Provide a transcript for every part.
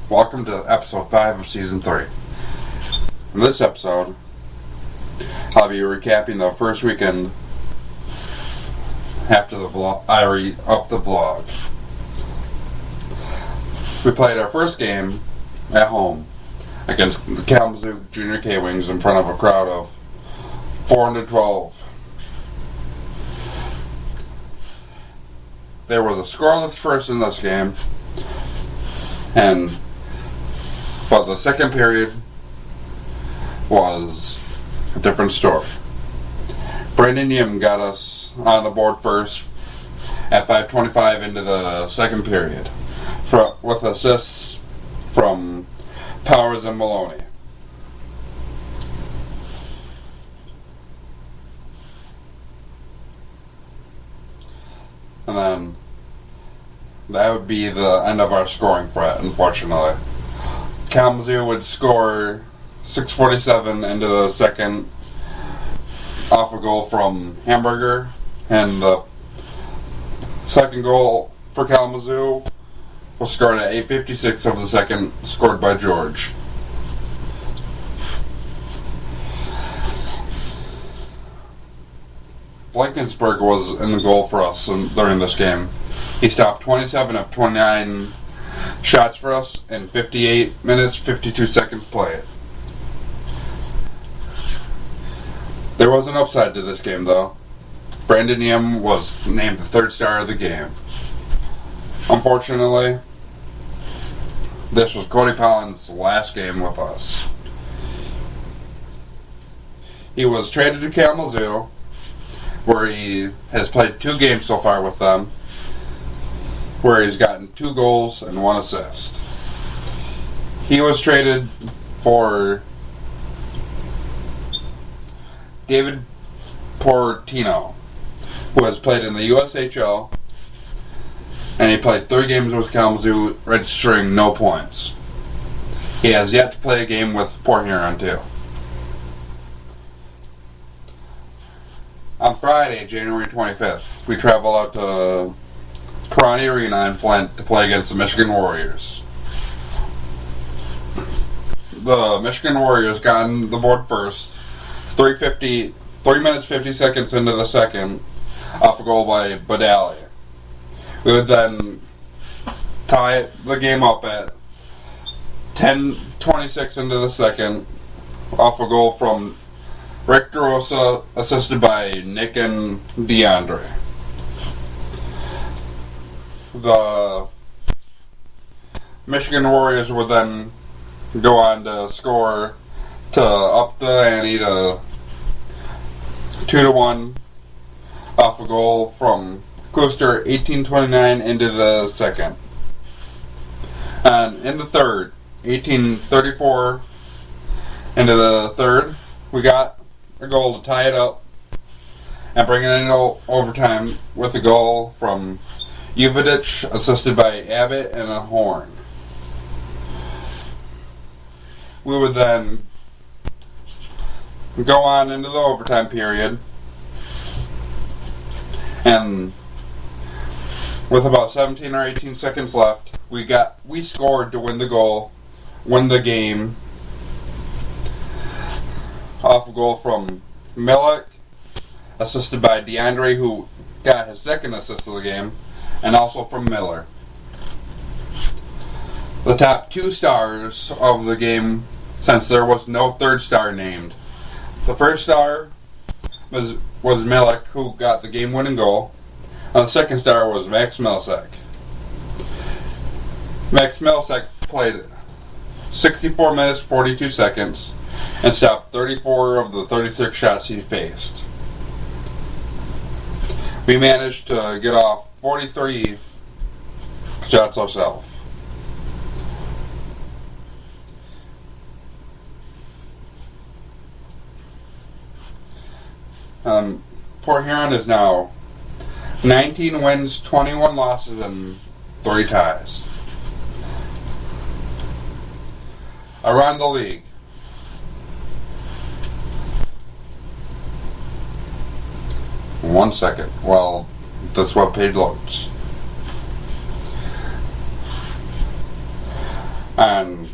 Welcome to episode 5 of season 3. In this episode, I'll be recapping the first weekend after the vlog. I re-upped the vlog. We played our first game at home against the Kalamazoo Junior K-Wings in front of a crowd of 412. There was a scoreless first in this game, but the second period was a different story. Brandon Yim got us on the board first at 5:25 into the second period, with assists from Powers and Maloney. And then that would be the end of our scoring threat, unfortunately. Kalamazoo would score 6:47 into the second off a goal from Hamburger, and the second goal for Kalamazoo was scored at 8:56 of the second, scored by George. Blankensburg was in the goal for us during this game. He stopped 27 of 29 shots for us in 58 minutes, 52 seconds play. There was an upside to this game, though. Brandon Yim was named the third star of the game. Unfortunately, this was Cody Pollin's last game with us. He was traded to Kalamazoo, where he has played 2 games so far with them, where he's gotten 2 goals and 1 assist. He was traded for David Portino, who has played in the USHL, and he played 3 games with Kalamazoo, registering no points. He has yet to play a game with Port Huron too. On Friday, January 25th, we travel out to Perani Arena in Flint to play against the Michigan Warriors. The Michigan Warriors got on the board first, 3 minutes 50 seconds into the second, off a goal by Badali. We would then tie the game up at 10:26 into the second, off a goal from Rick DeRosa, assisted by Nick and DeAndre. The Michigan Warriors would then go on to score to up the ante to 2-1 off a goal from Coaster, 18:29 into the second. And in the third, 18:34 into the third, we got a goal to tie it up and bring it into overtime with a goal from Uvidich, assisted by Abbott and a horn. We would then go on into the overtime period, and with about 17 or 18 seconds left, we scored to win the goal win the game off a goal from Millick, assisted by DeAndre, who got his second assist of the game, and also from Miller. The top 2 stars of the game, since there was no third star named. The first star was Millick, who got the game-winning goal, and the second star was Max Milsek. Max Milsek played 64 minutes 42 seconds and stopped 34 of the 36 shots he faced. We managed to get off 43 shots ourselves. Port Huron is now 19 wins, 21 losses, and 3 ties. Around the league. One second while this webpage loads. And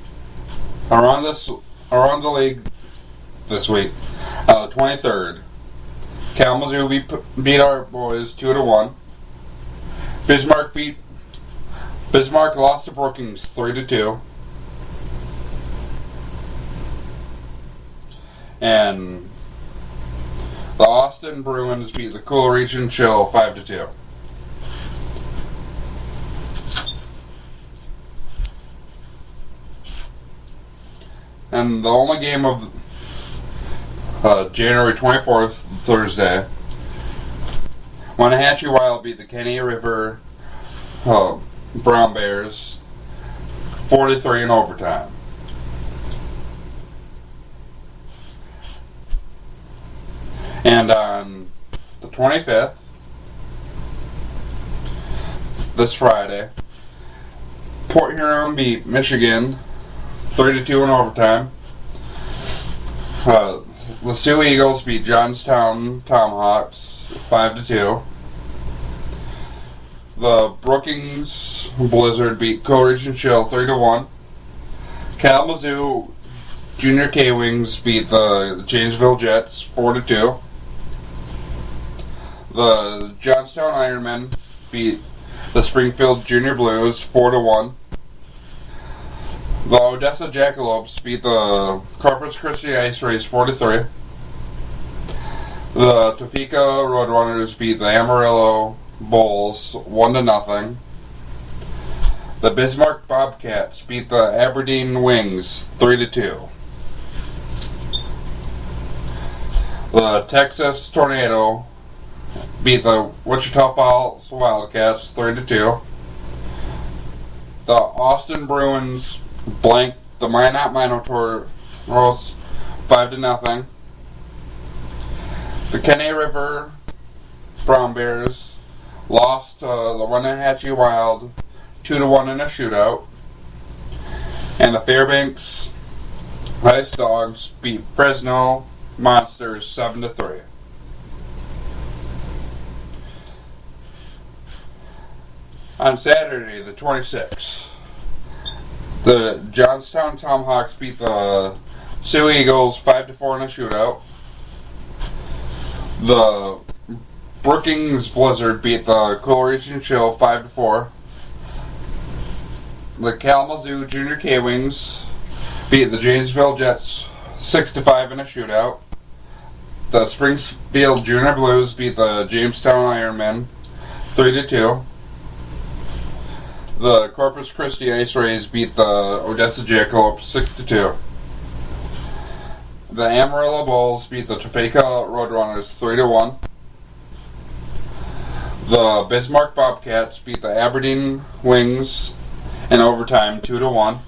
around the league this week, the 23rd, Kalamazoo beat our boys 2-1. Bismarck lost to Brookings 3-2. And the Austin Bruins beat the Cool Region Chill 5-2. And the only game of January 24th, Thursday, Wenatchee Wild beat the Kenny River Brown Bears 43 in overtime. And on the 25th, this Friday, Port Huron beat Michigan 3-2 in overtime. The Sioux Eagles beat Johnstown Tomahawks 5-2. The Brookings Blizzard beat Coleridge and Chill 3-1. Kalamazoo Junior K-Wings beat the Janesville Jets 4-2. The Johnstown Ironmen beat the Springfield Junior Blues 4-1. The Odessa Jackalopes beat the Corpus Christi Ice Rays 4-3. The Topeka Roadrunners beat the Amarillo Bulls 1-0. The Bismarck Bobcats beat the Aberdeen Wings 3-2. The Texas Tornado beat the Wichita Falls Wildcats 3-2. The Austin Bruins blanked the Minot Minotaurs 5-0. The Kenny River Brown Bears lost to the Wenatchee Wild 2-1 in a shootout. And the Fairbanks Ice Dogs beat Fresno Monsters 7-3. On Saturday, the 26th, the Johnstown Tomahawks beat the Sioux Eagles 5-4 in a shootout. The Brookings Blizzard beat the Coleridge and Chill 5-4. The Kalamazoo Junior K-Wings beat the Janesville Jets 6-5 in a shootout. The Springfield Junior Blues beat the Jamestown Ironmen 3-2. The Corpus Christi Ice Rays beat the Odessa Jackalopes 6-2. The Amarillo Bulls beat the Topeka Roadrunners 3-1. The Bismarck Bobcats beat the Aberdeen Wings in overtime 2-1.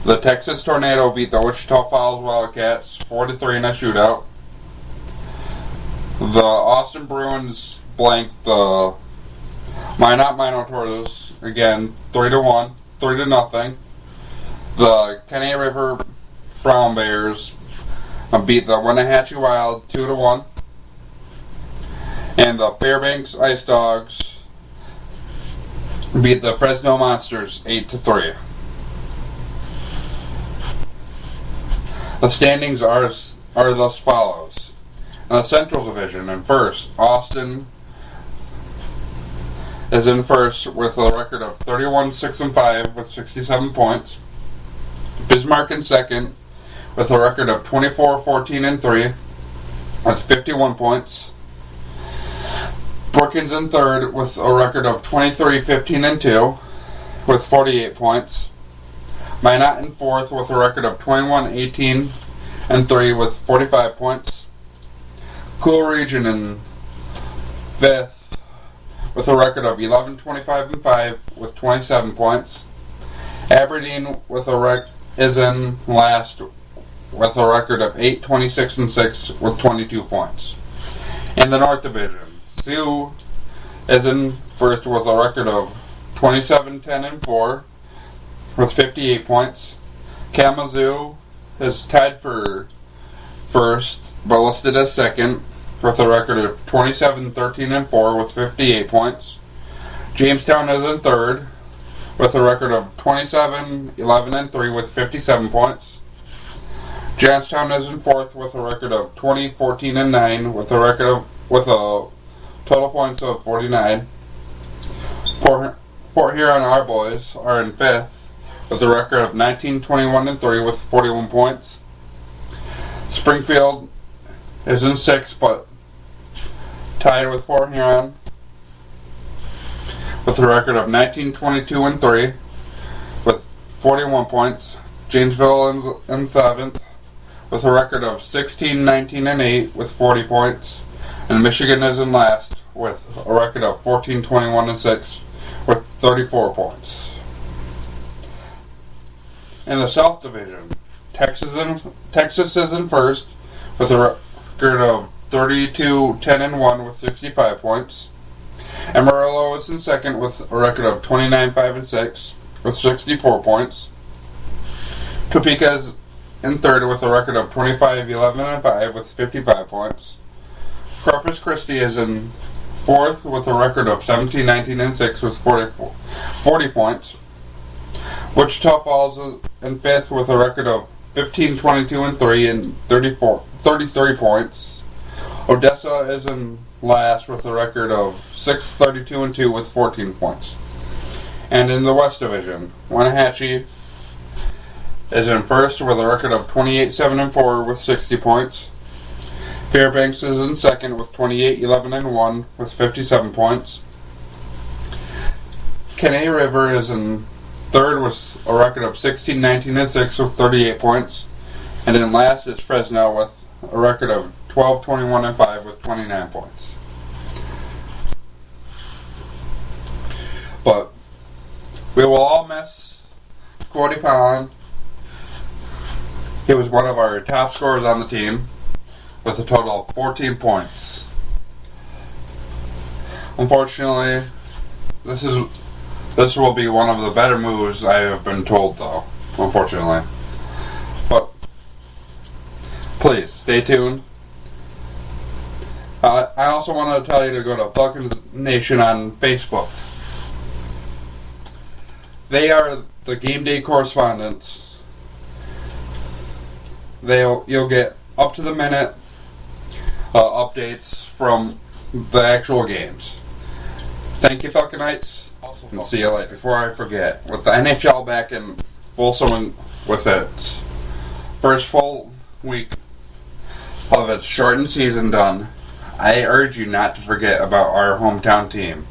The Texas Tornado beat the Wichita Falls Wildcats 4-3 in a shootout. The Austin Bruins blanked the Minot Minotaurs again 3-1, 3-0. The Kenny River Brown Bears beat the Wenatchee Wild 2-1. And the Fairbanks Ice Dogs beat the Fresno Monsters 8-3. The standings are thus follows. In the Central Division, in first, Austin is in first with a record of 31-6-5 with 67 points. Bismarck in second with a record of 24-14-3 with 51 points. Brookings in third with a record of 23-15-2 with 48 points. Minot in fourth with a record of 21-18-3 with 45 points. Cool Region in fifth with a record of 11-25-5 with 27 points. Aberdeen is in last with a record of 8-26-6 with 22 points. In the North Division, Sioux is in first with a record of 27-10-4 with 58 points. Kalamazoo is tied for first but listed as second with a record of 27-13-4 with 58 points. Jamestown is in third with a record of 27-11-3 with 57 points. Johnstown is in fourth with a record of 20-14-9 with a total points of 49. Port Huron Our Boys are in fifth with a record of 19-21-3 with 41 points. Springfield is in sixth but tied with Port Huron with a record of 19-22-3 with 41 points. Janesville in seventh with a record of 16-19-8 with 40 points. And Michigan is in last with a record of 14-21-6 with 34 points. In the South Division, Texas is in first with a record of 32-10-1 with 65 points. Amarillo is in second with a record of 29-5-6 with 64 points. Topeka is in third with a record of 25-11-5 with 55 points. Corpus Christi is in fourth with a record of 17-19-6 with 40 points. Wichita Falls is in fifth with a record of 15-22-3 and 33 points. Odessa is in last with a record of 6-32-2 with 14 points. And in the West Division, Wenatchee is in first with a record of 28-7-4 with 60 points. Fairbanks is in second with 28-11-1 with 57 points. Kenai River is in third with a record of 16-19-6 with 38 points. And in last is Fresno with a record of 12-21-5 with 29 points. But we will all miss Cody Pond. He was one of our top scorers on the team with a total of 14 points. Unfortunately, this will be one of the better moves I have been told, though. Unfortunately. But please stay tuned. I also want to tell you to go to Falcons Nation on Facebook. They are the game day correspondents. You'll get up to the minute updates from the actual games. Thank you, Falconites, and see you later. Before I forget, with the NHL back in full swing with its first full week of its shortened season done, I urge you not to forget about our hometown team,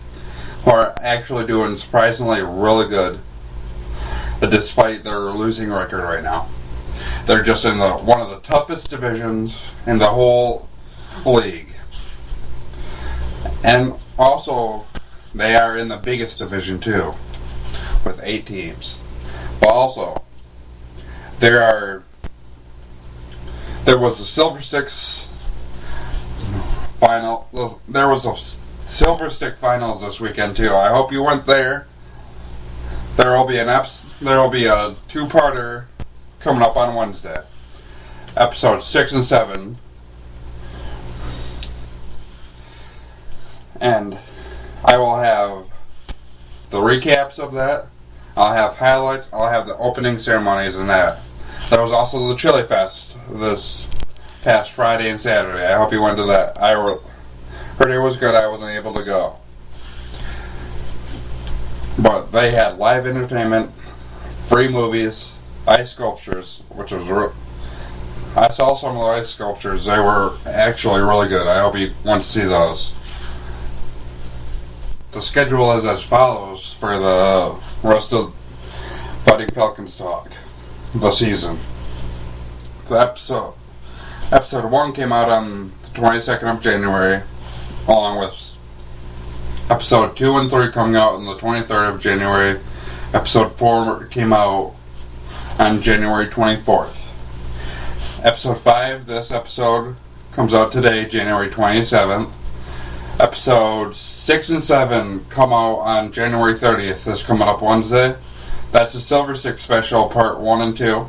who are actually doing surprisingly really good, despite their losing record right now. They're just in one of the toughest divisions in the whole league. And also, they are in the biggest division too, with 8 teams. But also, there was a Silver Sticks final. There was a Silver Stick finals this weekend too. I hope you went there. There will be a 2-parter coming up on Wednesday, episodes 6 and 7, and I will have the recaps of that. I'll have highlights. I'll have the opening ceremonies and that. There was also the Chili Fest this past Friday and Saturday. I hope you went to that. I heard it was good. I wasn't able to go. But they had live entertainment, free movies, ice sculptures, which was I saw some of the ice sculptures. They were actually really good. I hope you want to see those. The schedule is as follows for the rest of Fighting Falcons talk. The season. The episode 1 came out on the 22nd of January, along with episode 2 and 3 coming out on the 23rd of January. Episode 4 came out on January 24th. Episode 5, this episode, comes out today, January 27th. Episodes 6 and 7 come out on January 30th, this coming up Wednesday. That's the Silver Six Special, Part 1 and 2.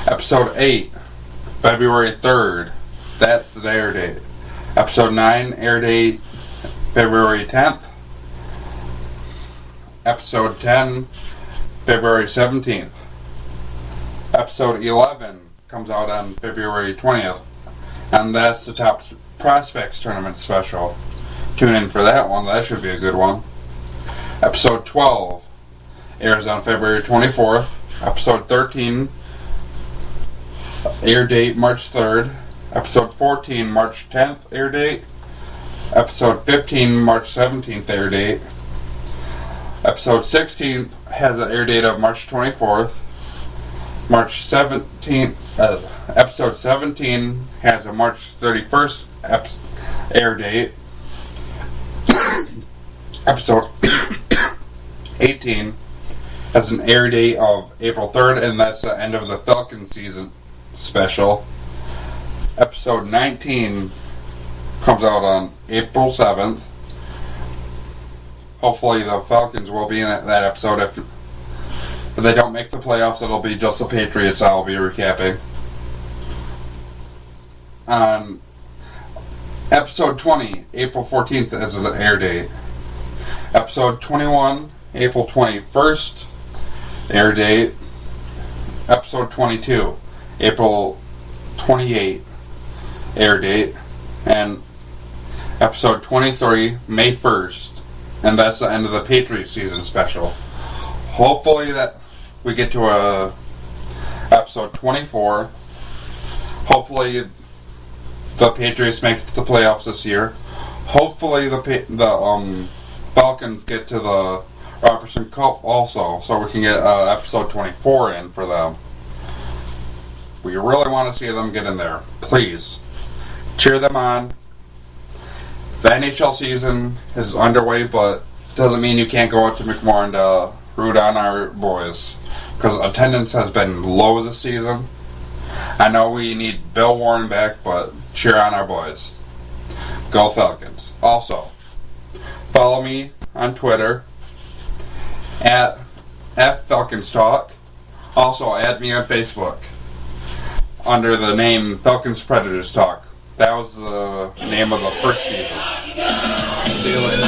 Episode 8, February 3rd, that's the air date. Episode 9, air date, February 10th. Episode 10, February 17th. Episode 11 comes out on February 20th, and that's the Top Prospects Tournament special. Tune in for that one, that should be a good one. Episode 12 airs on February 24th. Episode 13, air date March 3rd. Episode 14, March 10th, air date. Episode 15, March 17th, air date. Episode 16 has an air date of March 24th. March 17th, episode 17 has a March 31st air date. Episode 18 has an air date of April 3rd, and that's the end of the Falcons season special. Episode 19 comes out on April 7th. Hopefully the Falcons will be in that episode. If they don't make the playoffs, it'll be just the Patriots I'll be recapping. On episode 20, April 14th is the air date. Episode 21, April 21st, air date. Episode 22, April 28th, air date. And episode 23, May 1st. And that's the end of the Patriots season special. Hopefully that we get to episode 24. Hopefully the Patriots make it to the playoffs this year. Hopefully the Falcons get to the Robertson Cup also, so we can get episode 24 in for them. We really want to see them get in there. Please cheer them on. The NHL season is underway, but doesn't mean you can't go out to McMorran to root on our boys, because attendance has been low this season. I know we need Bill Warren back, but cheer on our boys. Go Falcons. Also, follow me on Twitter at Falcons Talk. Also, add me on Facebook under the name Falcons Predators Talk. That was the name of the first season. See you later.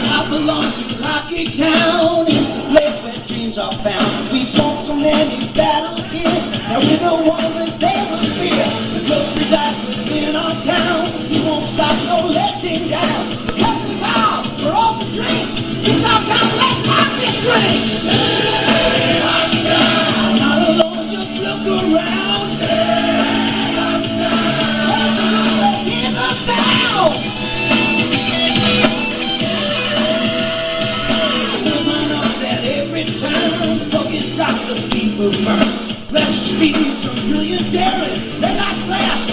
I belong to Rocky Town. It's a place where dreams are found. We've fought so many battles here. Now we're the ones that never fear. The club resides within our town. We won't stop, no letting down. The cup is ours, we're all to drink. It's our time, let's rock this ring. Hey, Rocky Town. Not alone, just look around. Hey, Rocky Town. Let's hear the sound. Wheels on us at every turn. The focus drops, the fever burns. Flesh speeds, a brilliant daring. Their lights flash.